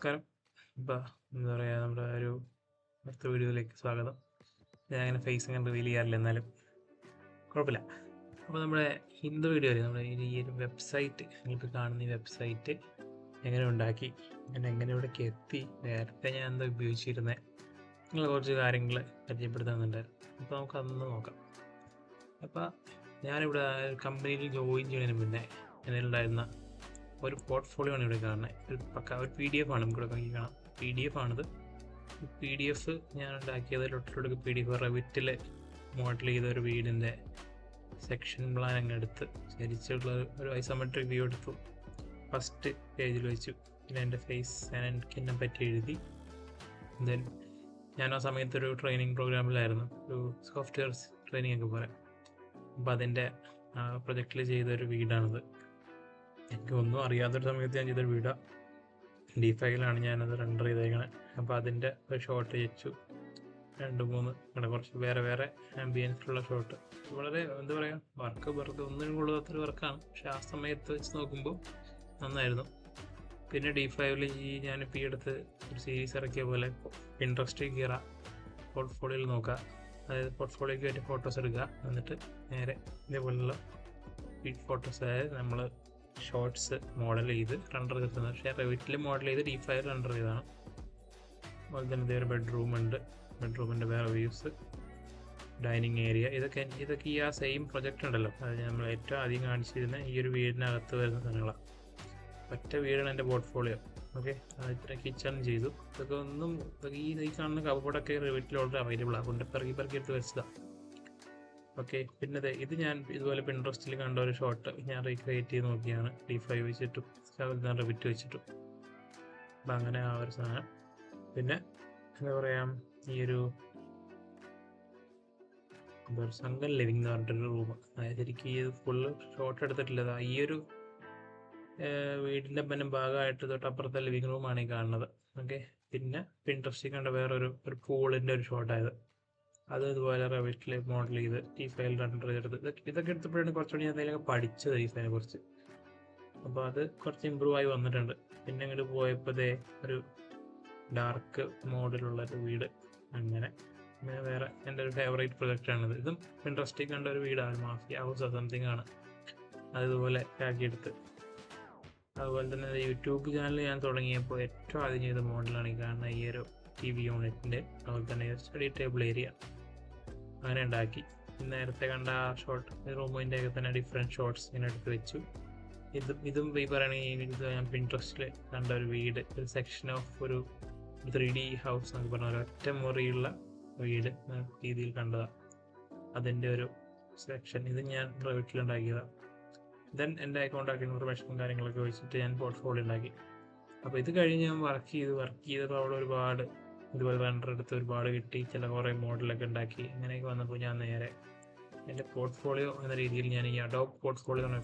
നമസ്കാരം. ഇപ്പം എന്താ പറയുക, നമ്മുടെ ഒരു അടുത്ത വീഡിയോയിലേക്ക് സ്വാഗതം. ഞാൻ അങ്ങനെ ഫേസ് അങ്ങനെ റിവീൽ ചെയ്യാറില്ല, എന്നാലും കുഴപ്പമില്ല. അപ്പോൾ നമ്മുടെ ഹിന്ദു വീഡിയോയിൽ നമ്മുടെ ഈ ഒരു വെബ്സൈറ്റ്, നിങ്ങൾക്ക് കാണുന്ന ഈ വെബ്സൈറ്റ് എങ്ങനെ ഉണ്ടാക്കി, ഞാൻ എങ്ങനെ ഇവിടേക്ക് എത്തി, നേരത്തെ ഞാൻ എന്താ ഉപയോഗിച്ചിരുന്നത്, നിങ്ങൾ കുറച്ച് കാര്യങ്ങൾ പരിചയപ്പെടുത്തുന്നുണ്ടായിരുന്നു. അപ്പോൾ നമുക്ക് അതൊന്ന് നോക്കാം. അപ്പോൾ ഞാനിവിടെ കമ്പനിയിൽ ജോയിൻ ചെയ്യുന്നതിന് മുന്നേ എന്നിലുണ്ടായിരുന്ന ഒരു പോർട്ട്ഫോളിയോ ആണ് ഇവിടെ കാണുന്നത്. ഒരു PDF ആണ് നമുക്ക് ഇവിടെ നോക്കി കാണാം. PDF ആണിത്. PDF ഞാൻ ഉണ്ടാക്കിയത് ഒട്ടിലൊടുക്ക് PDF റെവിറ്റിൽ മോഡൽ ചെയ്ത ഒരു വീടിൻ്റെ സെക്ഷൻ പ്ലാൻ അങ്ങ് എടുത്ത് ചരിച്ചുള്ള ഒരു ഐസോമെട്രിക് വ്യൂ എടുത്തു. ഫസ്റ്റ് പേജിൽ വെച്ചു. പിന്നെ എൻ്റെ ഫേസ് ഞാൻ എന്നെ പറ്റി എഴുതി. ദെൻ ഞാൻ ആ സമയത്തൊരു ട്രെയിനിങ് പ്രോഗ്രാമിലായിരുന്നു, ഒരു സോഫ്റ്റ്വെയർ ട്രെയിനിങ് ഒക്കെ പറയാം. അപ്പോൾ അതിൻ്റെ പ്രൊജക്റ്റിൽ ചെയ്തൊരു വീടാണിത്. എനിക്ക് ഒന്നും അറിയാത്തൊരു സമയത്ത് ഞാൻ ചെയ്തൊരു വീടാണ്. D5-ലാണ് ഞാനത് റെൻഡർ ചെയ്തേക്കണേ. അപ്പോൾ അതിൻ്റെ ഒരു ഷോട്ട് വെച്ചു, 2-3 അങ്ങനെ കുറച്ച് വേറെ വേറെ ആംബിയൻസിലുള്ള ഷോട്ട്. വളരെ എന്താ പറയുക, വർക്ക് വെറുതെ ഒന്നിനും കൊള്ളാത്തൊരു വർക്കാണ്, പക്ഷെ ആ സമയത്ത് വെച്ച് നോക്കുമ്പോൾ നന്നായിരുന്നു. പിന്നെ D5-ൽ ഞാനിപ്പോൾ ഈ അടുത്ത് ഒരു സീരീസ് ഇറക്കിയ പോലെ പിൻട്രസ്റ്റിൽ കയറാം, പോർട്ട്ഫോളിയോയിൽ നോക്കുക, അതായത് പോർട്ട്ഫോളിയോയ്ക്ക് വേണ്ടി ഫോട്ടോസ് എടുക്കുക, എന്നിട്ട് നേരെ ഇതേപോലുള്ള ഫോട്ടോസ്, അതായത് നമ്മൾ ഷോർട്സ് മോഡൽ ചെയ്ത് റെൻഡർ ചെയ്തിരുന്നത്. പക്ഷേ റെവിറ്റിൽ മോഡൽ ചെയ്ത് D5 റെൻഡർ ചെയ്തതാണ്. അതുപോലെ തന്നെ ഇതേ ഒരു ബെഡ്റൂം ഉണ്ട്, ബെഡ്റൂമിൻ്റെ വേറെ വ്യൂസ്, ഡൈനിങ് ഏരിയ, ഇതൊക്കെ ഈ ആ സെയിം പ്രൊജക്റ്റ് ഉണ്ടല്ലോ, അത് നമ്മൾ ഏറ്റവും ആദ്യം കാണിച്ചിരുന്ന ഈ ഒരു വീടിനകത്ത് വരുന്ന സാധനങ്ങളാണ്. ഒറ്റ വീടാണ് എൻ്റെ പോർട്ട്ഫോളിയോ. ഓക്കെ, ഇത്ര കിച്ചൺ ചെയ്തു. ഇതൊക്കെ ഒന്നും ഈ കാണുന്ന കബോർഡൊക്കെ റെവിറ്റിൽ ഓൾറെഡി അവൈലബിൾ ആണ്, കൊണ്ട് പെറുക്കി എടുത്ത് വെച്ചതാണ്. ഓക്കെ, പിന്നെ ഇത് ഞാൻ ഇതുപോലെ പിൻട്രസ്റ്റിൽ കണ്ട ഒരു ഷോട്ട് ഞാൻ റീക്രിയേറ്റ് ചെയ്ത് നോക്കിയാണ്, D5 വെച്ചിട്ടും റെവിറ്റ് വെച്ചിട്ടും. അപ്പം അങ്ങനെ ആ ഒരു സാധനം. പിന്നെ എന്താ പറയുക, ഈ ഒരു സംഘം ലിവിങ് എന്ന് പറഞ്ഞിട്ടൊരു റൂം, അതായത് ശരിക്കും ഈ ഫുള്ള് ഷോട്ട് എടുത്തിട്ടില്ല. ഈ ഒരു വീടിൻ്റെ പിന്നെ ഭാഗമായിട്ട് തൊട്ടപ്പുറത്തെ ലിവിങ് റൂമാണ് ഈ കാണുന്നത്. ഓക്കെ, പിന്നെ പിൻട്രസ്റ്റിൽ കണ്ട വേറൊരു പൂളിൻ്റെ ഒരു ഷോട്ടായത്, അത് ഇതുപോലെ റെവിറ്റിൽ മോഡൽ ചെയ്ത് D5 റെൻഡർ ചെയ്തെടുത്ത്. ഇതൊക്കെ എടുത്തപ്പോഴാണ് കുറച്ചുകൂടി ഞാൻ എന്തെങ്കിലുമൊക്കെ പഠിച്ചത് D5-നെ കുറിച്ച്. അപ്പോൾ അത് കുറച്ച് ഇമ്പ്രൂവ് ആയി വന്നിട്ടുണ്ട്. പിന്നെ ഇങ്ങോട്ട് പോയപ്പോൾ ഒരു ഡാർക്ക് മോഡിലുള്ള ഒരു വീട്, അങ്ങനെ വേറെ എൻ്റെ ഒരു ഫേവറേറ്റ് പ്രൊജക്റ്റാണിത്. ഇതും ഇൻട്രസ്റ്റിൽ കണ്ട ഒരു വീടാണ്, മാഫിയ ഹൗസ് സംതിങ് ആണ്. അതുപോലെ ആക്കിയെടുത്ത്. അതുപോലെ തന്നെ യൂട്യൂബ് ചാനൽ ഞാൻ തുടങ്ങിയപ്പോൾ ഏറ്റവും ആദ്യം ചെയ്ത മോഡലാണ് ഈ കാണുന്ന ഈ ഒരു TV യൂണിറ്റിൻ്റെ. അതുപോലെ തന്നെ സ്റ്റഡി ടേബിൾ ഏരിയ അങ്ങനെ ഉണ്ടാക്കി. നേരത്തെ കണ്ട ആ ഷോട്ട് റൂമിൻ്റെ ഒക്കെ തന്നെ ഡിഫറെൻറ്റ് ഷോട്ട്സ് ഇങ്ങനെ എടുത്ത് വെച്ചു. ഇതും ഈ പറയുകയാണെങ്കിൽ ഞാൻ പിൻട്രസ്റ്റിൽ കണ്ട ഒരു വീട്, ഒരു സെക്ഷൻ ഓഫ് ഒരു 3D ഹൗസ് എന്നൊക്കെ പറഞ്ഞ ഒരൊറ്റ മുറിയുള്ള വീട് രീതിയിൽ കണ്ടതാണ്. അതിൻ്റെ ഒരു സെക്ഷൻ ഇത് ഞാൻ റെവിറ്റിലുണ്ടാക്കിയതാണ്. ദെൻ എൻ്റെ അക്കൗണ്ടാക്കി ഇൻഫർമേഷനും കാര്യങ്ങളൊക്കെ വെച്ചിട്ട് ഞാൻ പോർട്ട്ഫോളിയോ ഉണ്ടാക്കി. അപ്പോൾ ഇത് കഴിഞ്ഞ് ഞാൻ വർക്ക് ചെയ്തപ്പോൾ അവിടെ ഒരുപാട് ഇതുപോലെ റെൻഡർ എടുത്ത് ഒരുപാട് കിട്ടി, കുറേ മോഡലൊക്കെ ഉണ്ടാക്കി. അങ്ങനെയൊക്കെ വന്നപ്പോൾ ഞാൻ നേരെ എൻ്റെ പോർട്ട്ഫോളിയോ എന്ന രീതിയിൽ ഞാൻ ഈ അഡോബ് പോർട്ട്ഫോളിയോ എന്ന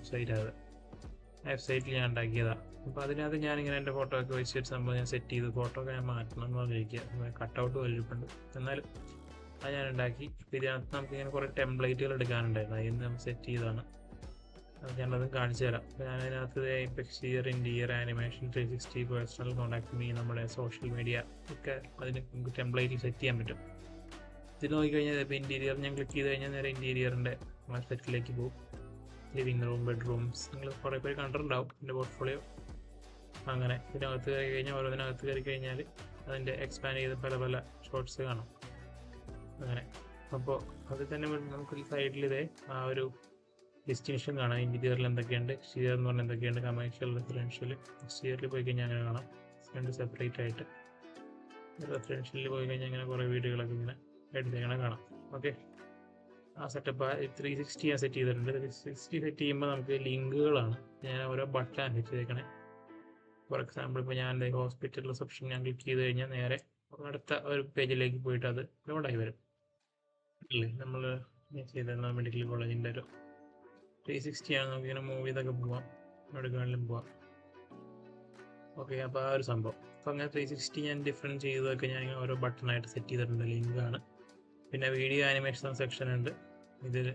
വെബ്സൈറ്റിൽ ഞാൻ ഉണ്ടാക്കിയതാണ്. അപ്പോൾ അതിനകത്ത് ഞാനിങ്ങനെ എൻ്റെ ഫോട്ടോ ഒക്കെ വെച്ചിട്ട് സംഭവം ഞാൻ സെറ്റ് ചെയ്ത്, ഫോട്ടോ ഒക്കെ ഞാൻ മാറ്റണം എന്ന് പറഞ്ഞിരിക്കുക, കട്ടൗട്ട് വലിപ്പുണ്ട്, എന്നാലും അത് ഞാൻ ഉണ്ടാക്കി. ഇതിനകത്ത് നമുക്കിങ്ങനെ കുറേ ടെംപ്ലേറ്റുകൾ എടുക്കാനുണ്ടായിരുന്നു, അതിന് നമ്മൾ സെറ്റ് ചെയ്തതാണ്. ഞാനതും കാണിച്ചു തരാം. ഞാനതിനകത്ത് texture, interior, animation, 360, personal contact me, നമ്മുടെ സോഷ്യൽ മീഡിയ ഒക്കെ അതിന് നമുക്ക് ടെംപ്ലേറ്റിൽ സെറ്റ് ചെയ്യാൻ പറ്റും. ഇത് നോക്കിക്കഴിഞ്ഞാൽ ഇപ്പോൾ ഇൻറ്റീരിയർ ഞാൻ ക്ലിക്ക് ചെയ്ത് കഴിഞ്ഞാൽ നേരെ ഇൻറ്റീരിയറിൻ്റെ സെറ്റിലേക്ക് പോകും. ലിവിങ് റൂം, ബെഡ്റൂംസ്, നിങ്ങൾ കുറേ പേര് കണ്ടിട്ടുണ്ടാവും എൻ്റെ പോർട്ട്ഫോളിയോ. അങ്ങനെ ഇതിനകത്ത് കയറി കഴിഞ്ഞാൽ ഓരോന്നിനകത്ത് കയറി കഴിഞ്ഞാൽ അതിൻ്റെ എക്സ്പാൻഡ് ചെയ്ത് പല പല ഷോട്ട്സ് കാണാം. അങ്ങനെ അപ്പോൾ അതിൽ തന്നെ നമുക്ക് ഈ സൈഡിൽ ആ ഒരു ഡിസ്റ്റിങ്ഷൻ കാണാം. ഇൻറ്റീരിയറിൽ എന്തൊക്കെയുണ്ട്, എക്സ്റ്റീരിയർ എന്ന് പറഞ്ഞാൽ എന്തൊക്കെയുണ്ട്, കമേഴ്ഷ്യൽ, റെസിഡൻഷ്യൽ. എക്സ്റ്റീരിയറിൽ പോയി കഴിഞ്ഞാൽ അങ്ങനെ കാണാം, രണ്ട് സെപ്പറേറ്റ് ആയിട്ട്. റെസിഡൻഷ്യലിൽ പോയി കഴിഞ്ഞാൽ ഇങ്ങനെ കുറേ വീടുകളൊക്കെ ഇങ്ങനെ എടുത്തേക്കണം കാണാം. ഓക്കെ, ആ സെറ്റപ്പ് 360 ഞാൻ സെറ്റ് ചെയ്തിട്ടുണ്ട്. 360 സെറ്റ് ചെയ്യുമ്പോൾ നമുക്ക് ലിങ്കുകളാണ്, ഞാൻ ഓരോ ബട്ടൺ സെറ്റ് ചെയ്തേക്കണേ. ഫോർ എക്സാമ്പിൾ ഇപ്പോൾ ഞാൻ ഹോസ്പിറ്റൽ റിസപ്ഷൻ ഞാൻ ക്ലിക്ക് ചെയ്ത് കഴിഞ്ഞാൽ നേരെ അടുത്ത ഒരു പേജിലേക്ക് പോയിട്ട് അത് ലോഡായി വരും. അല്ലേ, നമ്മൾ ചെയ്തിരുന്ന മെഡിക്കൽ കോളേജിൻ്റെ ഒരു 360 ആണ്. നമുക്ക് ഇങ്ങനെ മൂവ് ചെയ്തൊക്കെ പോവാം, എവിടെക്കാണെങ്കിലും പോവാം. ഓക്കെ, അപ്പോൾ ആ ഒരു സംഭവം. അപ്പോൾ അങ്ങനെ 360 ഞാൻ ഡിഫറെൻറ്റ് ചെയ്തതൊക്കെ ഞാൻ ഓരോ ബട്ടണായിട്ട് സെറ്റ് ചെയ്തിട്ടുണ്ട്, ലിങ്കാണ്. പിന്നെ വീഡിയോ ആനിമേഷൻ സെക്ഷൻ ഉണ്ട്. ഇതിൽ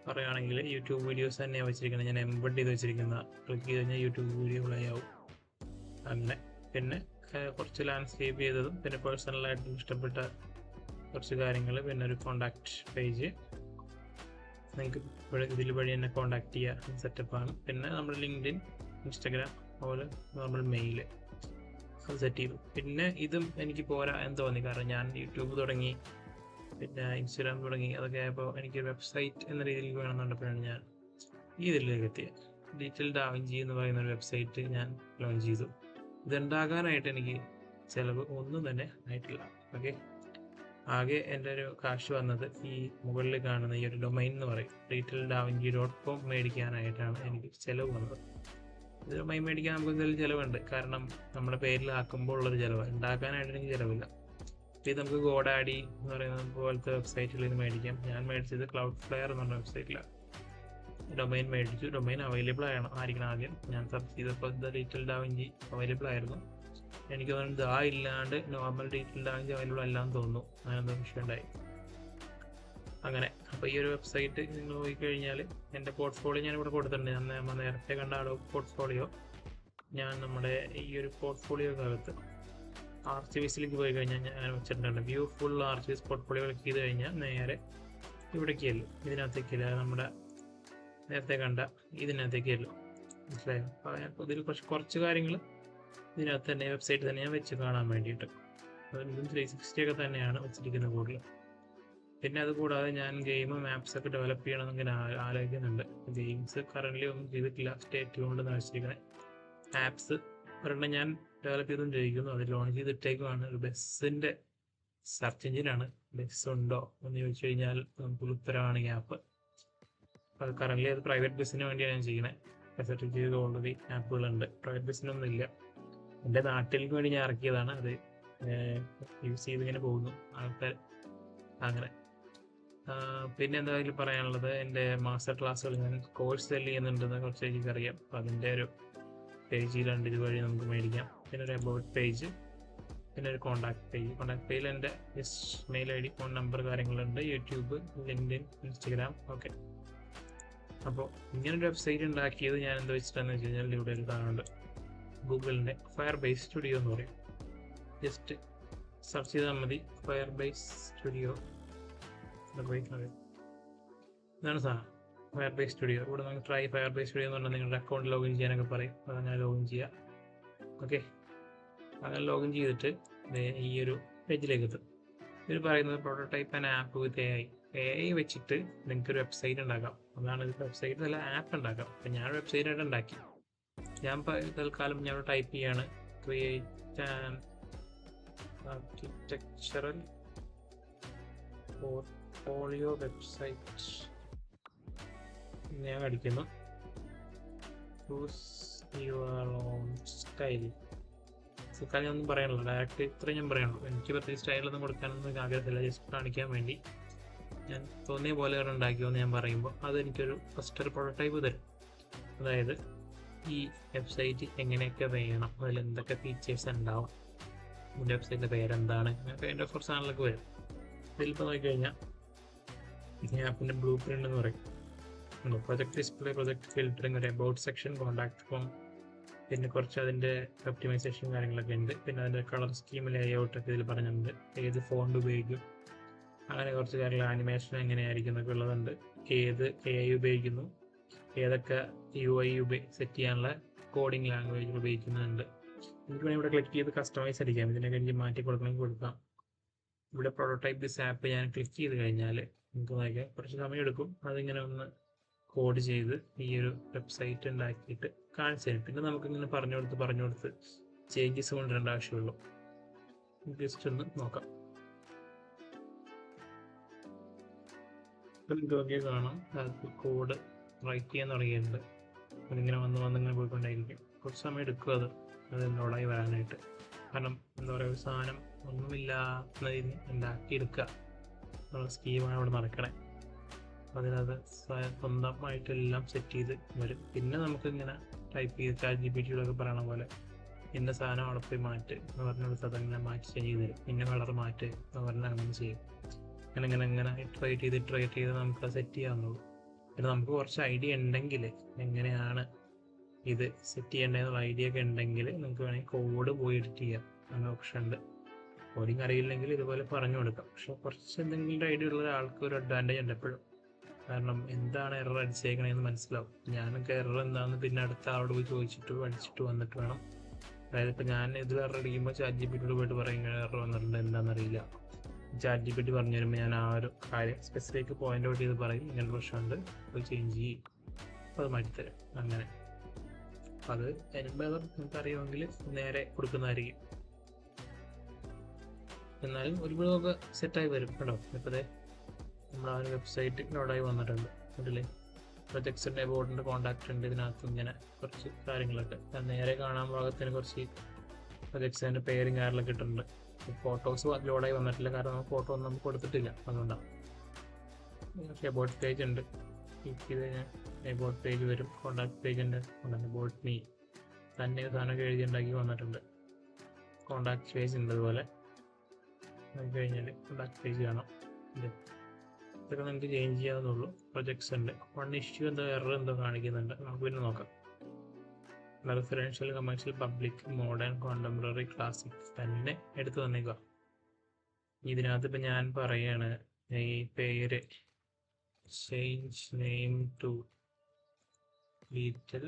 പറയുകയാണെങ്കിൽ യൂട്യൂബ് വീഡിയോസ് തന്നെയാണ് വെച്ചിരിക്കുന്നത്, ഞാൻ എംബഡ് ചെയ്ത് വെച്ചിരിക്കുന്ന. ക്ലിക്ക് ചെയ്ത് കഴിഞ്ഞാൽ യൂട്യൂബ് വീഡിയോ പ്ലേ ആവും. അങ്ങനെ പിന്നെ കുറച്ച് ലാൻഡ്സ്കേപ്പ് ചെയ്തതും പിന്നെ പേഴ്സണലായിട്ട് ഇഷ്ടപ്പെട്ട കുറച്ച് കാര്യങ്ങൾ, പിന്നെ ഒരു കോണ്ടാക്ട് പേജ് നിങ്ങൾക്ക് ഇതിൽ വഴി തന്നെ കോണ്ടാക്ട് ചെയ്യുക സെറ്റപ്പാണ്. പിന്നെ നമ്മുടെ ലിങ്ക്ഡിൻ, ഇൻസ്റ്റഗ്രാം, അതുപോലെ നോർമൽ മെയിൽ അത് സെറ്റ് ചെയ്തു. പിന്നെ ഇതും എനിക്ക് പോരാ എന്ന് തോന്നി, കാരണം ഞാൻ യൂട്യൂബ് തുടങ്ങി പിന്നെ ഇൻസ്റ്റഗ്രാം തുടങ്ങി, അതൊക്കെ ആയപ്പോൾ എനിക്ക് വെബ്സൈറ്റ് എന്ന രീതിയിൽ വേണമെന്നുണ്ടപ്പോഴാണ് ഞാൻ ഈ ഇതിലേക്ക് എത്തിയത്. ഡിജിറ്റൽ ഡാവിഞ്ചി എന്ന് പറയുന്ന ഒരു വെബ്സൈറ്റ് ഞാൻ ലോഞ്ച് ചെയ്തു. ഇതുണ്ടാകാനായിട്ട് എനിക്ക് ചിലവ് ഒന്നും തന്നെ ആയിട്ടില്ല. ഓക്കെ, ആകെ എൻ്റെ ഒരു കാശ് വന്നത് ഈ മുകളിൽ കാണുന്ന ഈ ഒരു ഡൊമൈൻ എന്ന് പറയും digitaldavinci.com മേടിക്കാനായിട്ടാണ് എനിക്ക് ചിലവ് വന്നത്. ഇത് ഡൊമൈൻ മേടിക്കാൻ നമുക്ക് എന്തെങ്കിലും ചിലവുണ്ട്, കാരണം നമ്മുടെ പേരിലാക്കുമ്പോൾ ഉള്ളൊരു ചിലവ്, ഉണ്ടാക്കാനായിട്ട് എനിക്ക് ചിലവില്ല. ഇത് നമുക്ക് ഗോഡാഡി എന്ന് പറയുന്ന പോലത്തെ വെബ്സൈറ്റുകളിൽ നിന്ന് മേടിക്കാം. ഞാൻ മേടിച്ചത് Cloudflare എന്ന് പറഞ്ഞ വെബ്സൈറ്റിലാണ് ഡൊമൈൻ മേടിച്ചു. ഡൊമൈൻ അവൈലബിൾ ആയിരിക്കണം ആദ്യം. ഞാൻ സെർച്ച് ചെയ്തപ്പോൾ ഡിജിറ്റൽ ഡാവിഞ്ചി അവൈലബിൾ ആയിരുന്നു. എനിക്ക് തോന്നുന്നു ഇല്ലാണ്ട് നോർമൽ ഡിജിറ്റൽ ഡാവിഞ്ചി അവൈലബിൾ അല്ലാന്ന് തോന്നുന്നു, അങ്ങനെന്തോ വിഷയം ഉണ്ടായി. അങ്ങനെ അപ്പോൾ ഈ ഒരു വെബ്സൈറ്റ് നിങ്ങൾ പോയിക്കഴിഞ്ഞാൽ എൻ്റെ പോർട്ട്ഫോളിയോ ഞാനിവിടെ കൊടുത്തിട്ടുണ്ട്. നമ്മൾ നേരത്തെ കണ്ട പോർട്ട്ഫോളിയോ ഞാൻ നമ്മുടെ ഈ ഒരു പോർട്ട്ഫോളിയോക്കകത്ത് ആർച്ചിവീസിലേക്ക് പോയി കഴിഞ്ഞാൽ ഞാൻ വെച്ചിട്ടുണ്ട്. വ്യൂ ഫുൾ ആർച്ചിവീസ് പോർട്ട്ഫോളിയോ ക്ലിക്ക് ചെയ്ത് കഴിഞ്ഞാൽ നേരെ ഇവിടേക്കല്ലോ, ഇതിനകത്തേക്കല്ല, നമ്മുടെ നേരത്തെ കണ്ട ഇതിനകത്തേക്കല്ലോ, മനസ്സിലായോ? അപ്പോൾ ഇതിൽ കുറച്ച് കാര്യങ്ങൾ ഇതിനകത്ത് തന്നെ വെബ്സൈറ്റ് തന്നെ ഞാൻ വെച്ച് കാണാൻ വേണ്ടിയിട്ട്. ഇതും 360 ഒക്കെ തന്നെയാണ് വെച്ചിരിക്കുന്നത് കൂടുതൽ. പിന്നെ അതുകൂടാതെ ഞാൻ ഗെയിമും ആപ്സൊക്കെ ഡെവലപ്പ് ചെയ്യണമെന്ന് ഇങ്ങനെ ആലോചിക്കുന്നുണ്ട്. ഗെയിംസ് കറൻ്റ്ലി ഒന്നും ചെയ്തിട്ടില്ല, സ്റ്റേറ്റ് കൊണ്ട് വെച്ചിരിക്കുന്നത്. ആപ്സ് ഒരെണ്ണം ഞാൻ ഡെവലപ്പ് ചെയ്തും ചെയ്യിക്കുന്നു, അത് ലോഞ്ച് ചെയ്തിട്ടേക്കുമാണ്. ഒരു ബസ്സിൻ്റെ സെർച്ച് എഞ്ചിനാണ്. ബസ് ഉണ്ടോ എന്ന് ചോദിച്ചു കഴിഞ്ഞാൽ നമുക്ക് ഉത്തരമാണ് ഈ ആപ്പ്. അത് കറൻ്റ്ലി അത് പ്രൈവറ്റ് ബസ്സിന് വേണ്ടിയാണ് ഞാൻ ചെയ്യുന്നത്. ഫെസിലിറ്റി ചെയ്ത് ഓൾറെഡി ആപ്പുകളുണ്ട്, പ്രൈവറ്റ് ബസ്സിനൊന്നും ഇല്ല. എൻ്റെ നാട്ടിലേക്ക് വേണ്ടി ഞാൻ ഇറക്കിയതാണ്. അത് യൂസ് ചെയ്ത് ഇങ്ങനെ പോകുന്നു ആൾക്കാർ. അങ്ങനെ പിന്നെ എന്തായാലും പറയാനുള്ളത്, എൻ്റെ മാസ്റ്റർ ക്ലാസ്സുകൾ ഞാൻ കോഴ്സ് സെല് ചെയ്യുന്നുണ്ടെന്ന് കുറച്ച് എനിക്കറിയാം. അപ്പോൾ അതിൻ്റെ ഒരു പേജിലുണ്ട്, ഇതുവഴി നമുക്ക് മേടിക്കാം. പിന്നെ ഒരു അബൌട്ട് പേജ്, പിന്നെ ഒരു കോണ്ടാക്ട് പേജ്. കോണ്ടാക്ട് പേജിൽ എൻ്റെ മെയിൽ ID, ഫോൺ നമ്പർ കാര്യങ്ങളുണ്ട്, യൂട്യൂബ്, ലിങ്ക്ഡിൻ, ഇൻസ്റ്റഗ്രാം. ഓക്കെ, അപ്പോൾ ഇങ്ങനൊരു വെബ്സൈറ്റ് ഉണ്ടാക്കിയത് ഞാൻ എന്താ വെച്ചിട്ടാന്ന് വെച്ച് കഴിഞ്ഞാൽ ഇവിടെ ഒരു കാണുന്നുണ്ട്, ഗൂഗിളിൻ്റെ Firebase സ്റ്റുഡിയോ എന്ന് പറയും. ജസ്റ്റ് സെർച്ച് ചെയ്താൽ മതി Firebase സ്റ്റുഡിയോ. ഇതാണ് സാധനം, Firebase സ്റ്റുഡിയോ. ഇവിടെ നമുക്ക് ട്രൈ Firebase സ്റ്റുഡിയോ എന്ന് പറഞ്ഞാൽ നിങ്ങളുടെ അക്കൗണ്ട് ലോഗിൻ ചെയ്യാനൊക്കെ പറയും. അത് അങ്ങനെ ലോഗിൻ ചെയ്യുക. ഓക്കെ, അങ്ങനെ ലോഗിൻ ചെയ്തിട്ട് ഈ ഒരു പേജിലേക്ക് എത്തും. ഇതിൽ പറയുന്നത് prototype and app with AI വെച്ചിട്ട് നിങ്ങൾക്കൊരു വെബ്സൈറ്റ് ഉണ്ടാക്കാം. അതാണ് ഇത്, വെബ്സൈറ്റ് അല്ല ആപ്പ് ഉണ്ടാക്കാം. അപ്പം ഞാൻ വെബ്സൈറ്റായിട്ട് ഉണ്ടാക്കി. ഞാൻ തൽക്കാലം ഞാൻ ടൈപ്പ് ചെയ്യാണ് create an architectural portfolio website ഞാൻ അടിക്കുന്നു. Choose your own style. തൽക്കാലം ഒന്നും പറയാനുള്ളൂ, ഡയറക്റ്റ് ഇത്രയും ഞാൻ പറയാനുള്ളൂ. എനിക്ക് പ്രത്യേകിച്ച് സ്റ്റൈലൊന്നും കൊടുക്കാനൊന്നും ആഗ്രഹമില്ല, ജസ്റ്റ് കാണിക്കാൻ വേണ്ടി ഞാൻ തോന്നിയ പോലെ ഉണ്ടാക്കിയോന്ന് ഞാൻ പറയുമ്പോൾ അതെനിക്കൊരു ഫസ്റ്റ് ഒരു പ്രോട്ടോടൈപ്പ് തരും. അതായത് ഈ വെബ്സൈറ്റ് എങ്ങനെയൊക്കെ വേണം, അതിൽ എന്തൊക്കെ ഫീച്ചേഴ്സ് ഉണ്ടാവും, ഇതിൻ്റെ വെബ്സൈറ്റിൻ്റെ പേരെന്താണ്, അങ്ങനെയൊക്കെ അതിൻ്റെ കുറച്ച് സാധനങ്ങളൊക്കെ വരും. ഇതിലിപ്പോൾ നോക്കിക്കഴിഞ്ഞാൽ ഈ ആപ്പിൻ്റെ ബ്ലൂ പ്രിൻ്റ് എന്ന് പറയും. പ്രൊജക്ട് ഡിസ്പ്ലേ, പ്രൊജക്ട് ഫിൽറ്ററിങ്, ഒരു അബൌട്ട് സെക്ഷൻ, കോണ്ടാക്ട് ഫോം, പിന്നെ കുറച്ച് അതിൻ്റെ ഒപ്റ്റിമൈസേഷൻ കാര്യങ്ങളൊക്കെ ഉണ്ട്. പിന്നെ അതിൻ്റെ കളർ സ്കീം, ലേഔട്ടൊക്കെ ഇതിൽ പറഞ്ഞിട്ടുണ്ട്, ഏത് ഫോണ്ട് ഉപയോഗിക്കും, അങ്ങനെ കുറച്ച് കാര്യങ്ങൾ, ആനിമേഷൻ എങ്ങനെയായിരിക്കും എന്നൊക്കെ ഉള്ളതുണ്ട്. ഏത് AI ഉപയോഗിക്കുന്നു, ഏതൊക്കെ UI സെറ്റ് ചെയ്യാനുള്ള കോഡിങ് ലാംഗ്വേജ് ഉപയോഗിക്കുന്നുണ്ട്. എനിക്ക് വേണമെങ്കിൽ ഇവിടെ ക്ലിക്ക് ചെയ്ത് കസ്റ്റമൈസ് അടിക്കാം, ഇതിനൊക്കെ എനിക്ക് മാറ്റി കൊടുക്കണമെങ്കിൽ കൊടുക്കാം. ഇവിടെ പ്രോട്ടോടൈപ്പ് ദിസ് ആപ്പ് ഞാൻ ക്ലിക്ക് ചെയ്ത് കഴിഞ്ഞാൽ നമുക്ക് നോക്കിയാൽ കുറച്ച് സമയം എടുക്കും. അതിങ്ങനെ ഒന്ന് കോഡ് ചെയ്ത് ഈ ഒരു വെബ്സൈറ്റ് ഉണ്ടാക്കിയിട്ട് കാണിച്ചു തരും. പിന്നെ നമുക്കിങ്ങനെ പറഞ്ഞു കൊടുത്ത് ചേഞ്ചസ് കൊണ്ടുവരേണ്ട ആവശ്യമുള്ളൂ. ജസ്റ്റ് ഒന്ന് നോക്കാം. നോക്കിയാൽ കാണാം കോഡ് റൈറ്റ് ചെയ്യാൻ തുടങ്ങിയിട്ടുണ്ട്. അതിങ്ങനെ വന്നിങ്ങനെ പോയിക്കൊണ്ടായിരിക്കും. കുറച്ച് സമയം എടുക്കും അത് ലോഡായി വരാനായിട്ട്. കാരണം എന്താ പറയുക, ഒരു സാധനം ഒന്നുമില്ലാന്നതിന് ഉണ്ടാക്കിയെടുക്കുക എന്നുള്ള സ്കീമാണ് അവിടെ നടക്കണേ. അതിനകത്ത് സ്വന്തമായിട്ടെല്ലാം സെറ്റ് ചെയ്ത് വരും. പിന്നെ നമുക്കിങ്ങനെ ടൈപ്പ് ചെയ്ത് ChatGPT പറയണ പോലെ ഇന്ന സാധനം അവിടെ പോയി മാറ്റ് എന്ന് പറഞ്ഞ അതങ്ങനെ മാറ്റി ചെയ്ത് തരും. ഇന്ന കളർ മാറ്റ് എന്ന് പറഞ്ഞാൽ അങ്ങനെ ചെയ്യും. അങ്ങനെ ഇറ്ററേറ്റ് ചെയ്ത് നമുക്ക് സെറ്റ് ചെയ്യാവുന്നുള്ളൂ. പിന്നെ നമുക്ക് കുറച്ച് ഐഡിയ ഉണ്ടെങ്കിൽ, എങ്ങനെയാണ് ഇത് സെറ്റ് ചെയ്യേണ്ടതെന്നുള്ള ഐഡിയ ഒക്കെ ഉണ്ടെങ്കിൽ നമുക്ക് വേണമെങ്കിൽ കോഡ് പോയി എഡിറ്റ് ചെയ്യാം. അങ്ങനെ ഓപ്ഷൻ ഉണ്ട്. കോഡിങ് അറിയില്ലെങ്കിൽ ഇതുപോലെ പറഞ്ഞു കൊടുക്കാം. പക്ഷെ കുറച്ച് എന്തെങ്കിലും ഐഡിയ ഉള്ള ഒരാൾക്ക് ഒരു അഡ്വാൻറ്റേജ് ഉണ്ട് എപ്പോഴും. കാരണം എന്താണ് എറർ അടിച്ചേക്കണേന്ന് മനസ്സിലാവും. ഞാനൊക്കെ എറർ എന്താണെന്ന് പിന്നെ അടുത്ത ആളോട് പോയി ചോദിച്ചിട്ട് പഠിച്ചിട്ട് വന്നിട്ട് വേണം. അതായത് ഇപ്പം ഞാൻ ഇതിൽ എറർ അടിക്കുമ്പോൾ ChatGPT പോയിട്ട് പറയും ഇങ്ങനെ എറർ വന്നിട്ടുണ്ട് എന്താണെന്നറിയില്ല. ChatGPT പറഞ്ഞു തരുമ്പോൾ ഞാൻ ആ ഒരു കാര്യം സ്പെസിഫിക് പോയിന്റ് ഔട്ട് ചെയ്ത് പറയും ഇങ്ങനെ പ്രശ്നമുണ്ട്, അത് ചേഞ്ച് ചെയ്യും, അപ്പോൾ അത് മാറ്റിത്തരും. അങ്ങനെ അത് വരുമ്പോൾ നിങ്ങൾക്ക് അറിയുമെങ്കിൽ നേരെ കൊടുക്കുന്നതായിരിക്കും. എന്നാലും ഒരുപാടൊക്കെ സെറ്റായി വരും കേട്ടോ. ഇപ്പോൾ നമ്മൾ ആ ഒരു വെബ്സൈറ്റ് ലോഡായി വന്നിട്ടുണ്ട്. അതിൽ പ്രൊജക്ട്സിൻ്റെ ബോർഡിൻ്റെ കോൺടാക്റ്റ് ഉണ്ട്. ഇതിനകത്ത് ഇങ്ങനെ കുറച്ച് കാര്യങ്ങളൊക്കെ നേരെ കാണാൻ പാകത്തിന് കുറച്ച് പ്രൊജക്ട്സിൻ്റെ പേരും കാര്യങ്ങളൊക്കെ ഇട്ടിട്ടുണ്ട്. ഫോട്ടോസ് ലോഡായി വന്നിട്ടില്ല, കാരണം നമുക്ക് ഫോട്ടോ ഒന്നും നമുക്ക് കൊടുത്തിട്ടില്ല, അതുകൊണ്ടാണ്. എബോട്ട് പേജ് ഉണ്ട്. ക്ലിക്ക് ചെയ്ത് കഴിഞ്ഞാൽ എബോട്ട് പേജ് വരും. കോൺടാക്ട് പേജ് ഉണ്ട്. എബോട്ട് മീ തന്നെ സാധനമൊക്കെ എഴുതി ഉണ്ടാക്കി വന്നിട്ടുണ്ട്. കോൺടാക്ട് പേജ് ഉണ്ട്. അതുപോലെ കഴിഞ്ഞാൽ കോൺടാക്ട് പേജ് കാണാം. ഇതൊക്കെ നമുക്ക് ചേഞ്ച് ചെയ്യാവുന്നുള്ളൂ. പ്രൊജക്ട്സ് ഉണ്ട്. വൺ ഇഷ്യൂ എന്തോ എറർ എന്തോ കാണിക്കുന്നുണ്ട്, നമുക്ക് പിന്നെ നോക്കാം. Referential, commercial, public, modern, contemporary, classic തന്നെ എടുത്തു തന്നേക്കുക. ഇതിനകത്ത് ഇപ്പം ഞാൻ പറയാണ് ഈ പേര് change name to little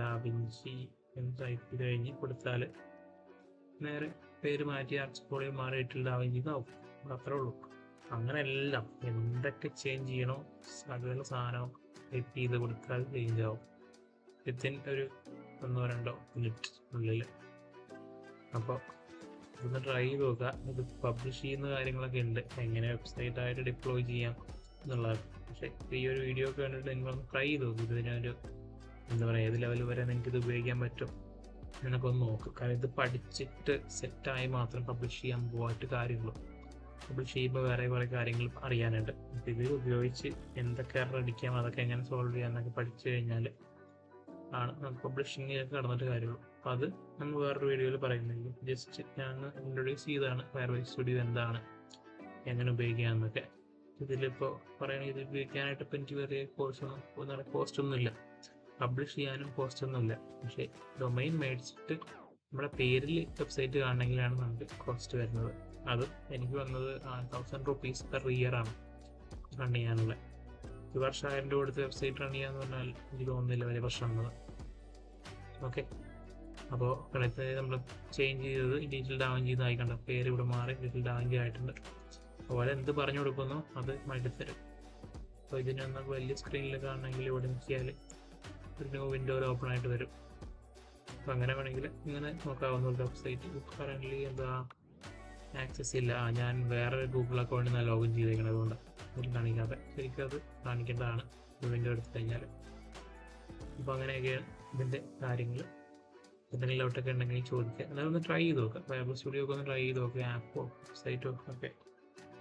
Da Vinci എന്ന് ടൈപ്പ് ചെയ്ത് കഴിഞ്ഞ് കൊടുത്താൽ നേരെ പേര് മാറ്റി ആർട്സ്പോളിൽ മാറി ലിറ്റിൽ ഡാവിഞ്ചി എന്നാവും. അത്രേ ഉള്ളൂ. അങ്ങനെ എല്ലാം എന്തൊക്കെ ചേഞ്ച് ചെയ്യണോ സകല സാധനവും ടൈപ്പ് ചെയ്ത് കൊടുത്താൽ ചേഞ്ച് ആവും വിത്തിൻ ഒരു 1-2 മിനിറ്റ് ഉള്ളിൽ. അപ്പോൾ ഇതൊന്ന് ട്രൈ ചെയ്ത് നോക്കുക. ഇത് പബ്ലിഷ് ചെയ്യുന്ന കാര്യങ്ങളൊക്കെ ഉണ്ട്, എങ്ങനെ വെബ്സൈറ്റ് ആയിട്ട് ഡിപ്ലോയ് ചെയ്യാം എന്നുള്ളത്. പക്ഷേ ഈ ഒരു വീഡിയോ ഒക്കെ കണ്ടിട്ട് നിങ്ങളൊന്ന് ട്രൈ ചെയ്ത് നോക്കും. ഇതിനൊരു എന്താ പറയുക, ഏത് ലെവൽ വരെ നിങ്ങൾക്ക് ഇത് ഉപയോഗിക്കാൻ പറ്റും എന്നൊക്കെ ഒന്ന് നോക്കും. കാരണം ഇത് പഠിച്ചിട്ട് സെറ്റായി മാത്രം പബ്ലിഷ് ചെയ്യാൻ പോയിട്ട് കാര്യമുള്ളൂ. പബ്ലിഷ് ചെയ്യുമ്പോൾ വേറെ കുറേ കാര്യങ്ങൾ അറിയാനുണ്ട്. അപ്പോൾ ഇത് ഉപയോഗിച്ച് എന്തൊക്കെ എറർ അടിക്കാം, അതൊക്കെ എങ്ങനെ സോൾവ് ചെയ്യാമെന്നൊക്കെ പഠിച്ചു കഴിഞ്ഞാൽ ആണ് നമുക്ക് പബ്ലിഷിങ്ങിലേക്ക് കടന്നിട്ട് കാര്യമുള്ളൂ. അപ്പോൾ അത് നമ്മൾ വേറൊരു വീഡിയോയിൽ പറയുന്നില്ല. ജസ്റ്റ് ഞാൻ ഇൻട്രൊഡ്യൂസ് ചെയ്തതാണ് ഫയർബേസ് സ്റ്റുഡിയോ എന്താണ്, എങ്ങനെ ഉപയോഗിക്കാമെന്നൊക്കെ. ഇതിലിപ്പോൾ പറയുകയാണെങ്കിൽ ഇത് ഉപയോഗിക്കാനായിട്ട് ഇപ്പം എനിക്ക് വേറെ കോസ്റ്റൊന്നുമില്ല, പബ്ലിഷ് ചെയ്യാനും കോസ്റ്റൊന്നുമില്ല. പക്ഷേ ഡൊമൈൻ മേടിച്ചിട്ട് നമ്മുടെ പേരിൽ വെബ്സൈറ്റ് കാണണമെങ്കിലാണ് നമുക്ക് കോസ്റ്റ് വരുന്നത്. അത് എനിക്ക് വന്നത് 1000 rupees പെർ ഇയർ ആണ് റൺ ചെയ്യാനുള്ള. ഒരു വർഷം 1000 രൂപ കൊടുത്ത് വെബ്സൈറ്റ് റൺ ചെയ്യാന്ന് പറഞ്ഞാൽ എനിക്ക് തോന്നുന്നില്ല വലിയ പ്രശ്നമുള്ളത്. ഓക്കെ, അപ്പോൾ അടുത്ത് നമ്മൾ ചേഞ്ച് ചെയ്തത് ഡിജിറ്റൽ ഡാവിഞ്ചി എന്നായി കണ്ട പേര് ഇവിടെ മാറി ഡിജിറ്റൽ ഡാവിഞ്ചി ആയിട്ടുണ്ട്. അതുപോലെ എന്ത് പറഞ്ഞു കൊടുക്കുന്നോ അത് മാറ്റിത്തരും. അപ്പോൾ ഇതിനൊന്ന് വലിയ സ്ക്രീനിൽ കാണണമെങ്കിൽ ഇവിടെ നോക്കിയാൽ ഒരു ന്യൂ വിൻഡോയിൽ ഓപ്പൺ ആയിട്ട് വരും. അപ്പോൾ അങ്ങനെ വേണമെങ്കിൽ ഇങ്ങനെ നോക്കാവുന്ന വെബ്സൈറ്റ്. കറൻ്റ്ലി എന്താ ആക്സസ് ഇല്ല, ഞാൻ വേറെ ഗൂഗിൾ അക്കൗണ്ടിൽ നിന്ന് ലോഗിൻ ചെയ്തേക്കുന്നത് കൊണ്ട് അത് കാണിക്കാതെ. ശരിക്കും അത് കാണിക്കേണ്ടതാണ് വിൻഡോ എടുത്തു കഴിഞ്ഞാൽ. അപ്പോൾ അങ്ങനെയൊക്കെയാണ് ഇതിൻ്റെ കാര്യങ്ങൾ. എന്തെങ്കിലും ഔട്ടൊക്കെ ഉണ്ടെങ്കിൽ ചോദിക്കുക. എന്നാലും ഒന്ന് ട്രൈ ചെയ്ത് നോക്കുക. ഫയർബേസ് സ്റ്റുഡിയോ ഒക്കെ ഒന്ന് ട്രൈ ചെയ്ത് നോക്കുക. ആപ്പോ വെബ്സൈറ്റോ ഒക്കെ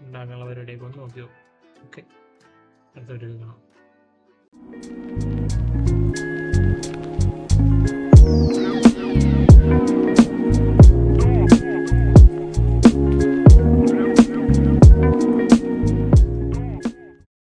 ഉണ്ടാക്കാനുള്ള പരിപാടിയൊക്കെ ഒന്ന് നോക്കിയോ. ഓക്കെ, അടുത്ത വീഡിയോ കാണാം.